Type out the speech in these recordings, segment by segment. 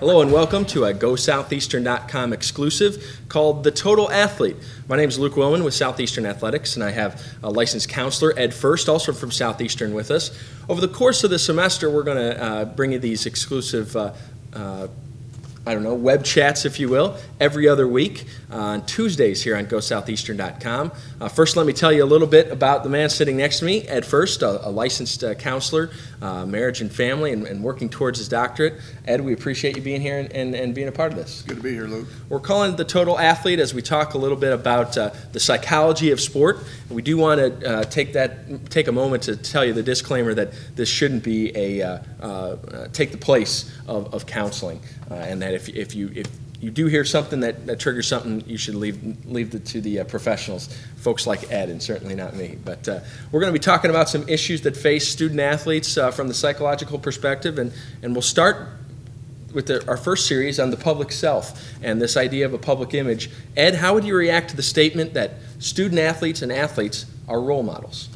Hello and welcome to a GoSoutheastern.com exclusive called The Total Athlete. My name is Luke Willman with Southeastern Athletics, and I have a licensed counselor, Ed First, also from Southeastern with us. Over the course of the semester, we're going to bring you these exclusive web chats, if you will, every other week on Tuesdays here on GoSoutheastern.com. First, let me tell you a little bit about the man sitting next to me, Ed First, a licensed counselor, marriage and family, and working towards his doctorate. Ed, we appreciate you being here and being a part of this. Good to be here, Luke. We're calling it The Total Athlete as we talk a little bit about the psychology of sport. We do want to take a moment to tell you the disclaimer that this shouldn't be take the place of counseling, and that if you do hear something that triggers something, you should leave it to the professionals, folks like Ed, and certainly not me. But we're going to be talking about some issues that face student athletes from the psychological perspective, and we'll start with our first series on the public self and this idea of a public image. Ed, how would you react to the statement that student athletes and athletes are role models?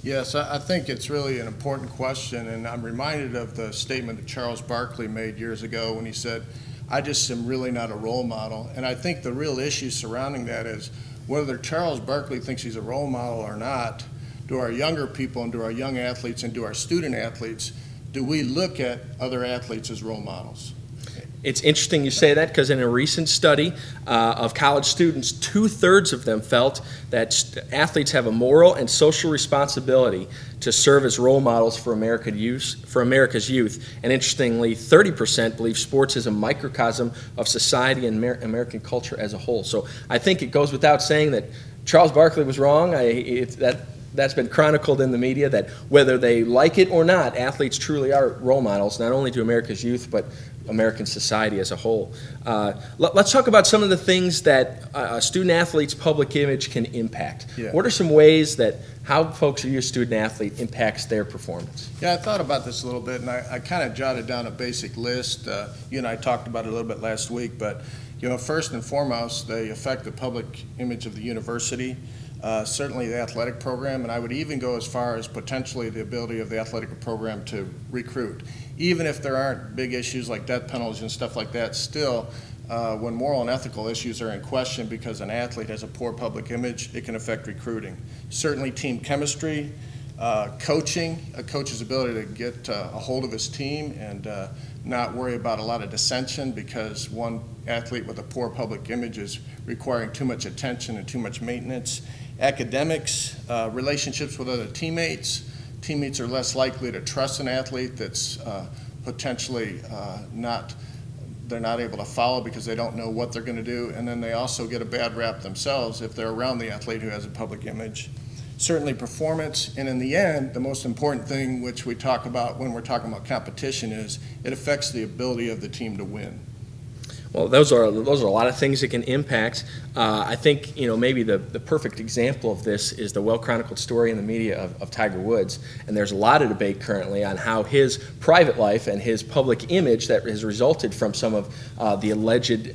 Yes, I think it's really an important question, and I'm reminded of the statement that Charles Barkley made years ago when he said, "I just am really not a role model." And I think the real issue surrounding that is whether Charles Barkley thinks he's a role model or not, do our younger people and do our young athletes and do our student athletes, do we look at other athletes as role models? It's interesting you say that, because in a recent study of college students, 2/3 of them felt that athletes have a moral and social responsibility to serve as role models for America's youth. And interestingly, 30% believe sports is a microcosm of society and American culture as a whole. So I think it goes without saying that Charles Barkley was wrong. That's been chronicled in the media, that whether they like it or not, athletes truly are role models, not only to America's youth, but American society as a whole. Let's talk about some of the things that a student athlete's public image can impact. Yeah. What are some ways that how folks who use student athlete impacts their performance? Yeah, I thought about this a little bit, and I kind of jotted down a basic list. You and I talked about it a little bit last week, but first and foremost, they affect the public image of the university. Certainly the athletic program, and I would even go as far as potentially the ability of the athletic program to recruit. Even if there aren't big issues like death penalties and stuff like that, still, when moral and ethical issues are in question because an athlete has a poor public image, it can affect recruiting. Certainly team chemistry, coaching, a coach's ability to get a hold of his team and not worry about a lot of dissension because one athlete with a poor public image is requiring too much attention and too much maintenance. Academics, relationships with other teammates. Teammates are less likely to trust an athlete that's potentially they're not able to follow because they don't know what they're going to do, and then they also get a bad rap themselves if they're around the athlete who has a public image. Certainly performance, and in the end, the most important thing which we talk about when we're talking about competition is it affects the ability of the team to win. Well, those are a lot of things that can impact. I think maybe the perfect example of this is the well-chronicled story in the media of Tiger Woods, and there's a lot of debate currently on how his private life and his public image that has resulted from some of the alleged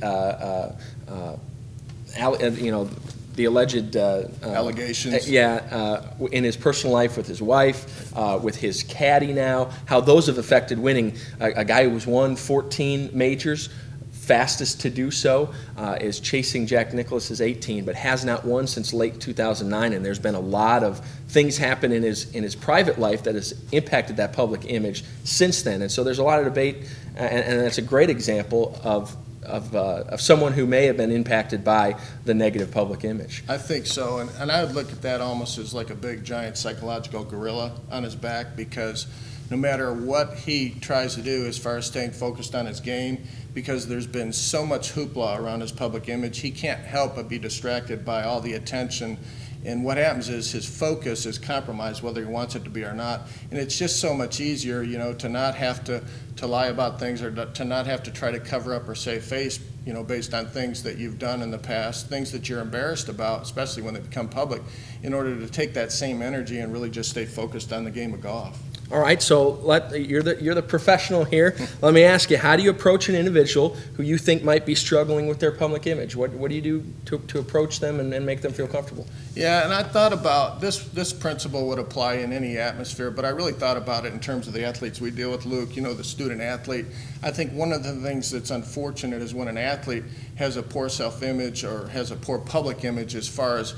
allegations. In his personal life with his wife, with his caddy now, how those have affected winning. A guy who's won 14 majors. Fastest to do so is chasing Jack Nicklaus's 18, but has not won since late 2009. And there's been a lot of things happen in his private life that has impacted that public image since then. And so there's a lot of debate, and that's a great example of someone who may have been impacted by the negative public image. I think so, and I would look at that almost as like a big giant psychological gorilla on his back, because no matter what he tries to do as far as staying focused on his game, because there's been so much hoopla around his public image, he can't help but be distracted by all the attention. And what happens is his focus is compromised, whether he wants it to be or not. And it's just so much easier, to not have to lie about things, or to not have to try to cover up or save face, based on things that you've done in the past, things that you're embarrassed about, especially when they become public, in order to take that same energy and really just stay focused on the game of golf. All right, so you're the professional here. Let me ask you, how do you approach an individual who you think might be struggling with their public image? What do you do to approach them and make them feel comfortable? Yeah, and I thought about this principle would apply in any atmosphere, but I really thought about it in terms of the athletes we deal with, Luke, the student athlete. I think one of the things that's unfortunate is when an athlete has a poor self-image or has a poor public image as far as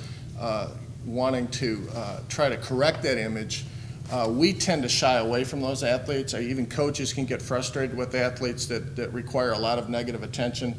wanting to try to correct that image, we tend to shy away from those athletes. Even coaches can get frustrated with athletes that require a lot of negative attention.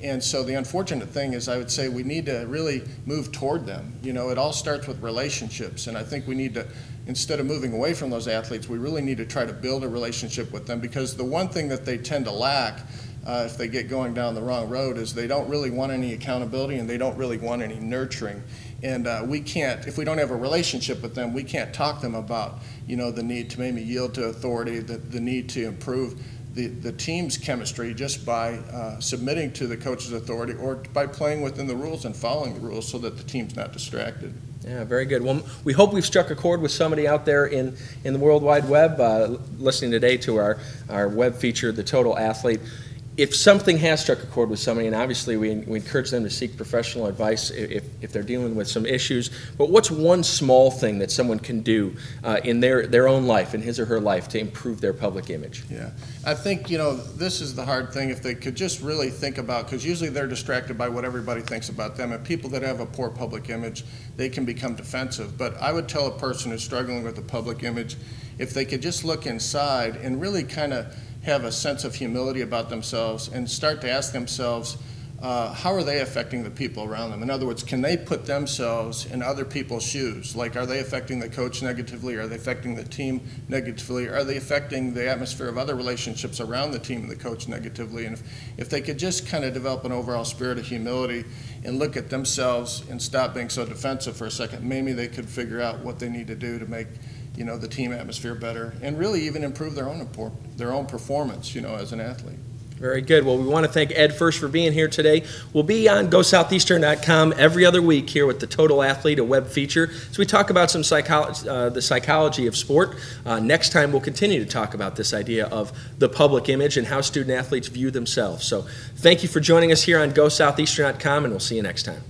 And so the unfortunate thing is I would say we need to really move toward them. It all starts with relationships, and I think we need to, instead of moving away from those athletes, we really need to try to build a relationship with them, because the one thing that they tend to lack if they get going down the wrong road is they don't really want any accountability and they don't really want any nurturing. And we can't, if we don't have a relationship with them, we can't talk to them about, the need to maybe yield to authority, the need to improve the team's chemistry just by submitting to the coach's authority or by playing within the rules and following the rules so that the team's not distracted. Yeah, very good. Well, we hope we've struck a chord with somebody out there in the World Wide Web listening today to our web feature, The Total Athlete. If something has struck a chord with somebody, and obviously we encourage them to seek professional advice if they're dealing with some issues, but what's one small thing that someone can do in their own life, in his or her life, to improve their public image? Yeah, I think, this is the hard thing. If they could just really think about, because usually they're distracted by what everybody thinks about them, and people that have a poor public image, they can become defensive. But I would tell a person who's struggling with a public image, if they could just look inside and really kind of have a sense of humility about themselves and start to ask themselves, how are they affecting the people around them? In other words, can they put themselves in other people's shoes? Like, are they affecting the coach negatively? Are they affecting the team negatively? Are they affecting the atmosphere of other relationships around the team and the coach negatively? And if they could just kind of develop an overall spirit of humility and look at themselves and stop being so defensive for a second, maybe they could figure out what they need to do to make the team atmosphere better, and really even improve their own performance, as an athlete. Very good. Well, we want to thank Ed first for being here today. We'll be on GoSoutheastern.com every other week here with The Total Athlete, a web feature. So we talk about some the psychology of sport. Next time, we'll continue to talk about this idea of the public image and how student athletes view themselves. So thank you for joining us here on GoSoutheastern.com, and we'll see you next time.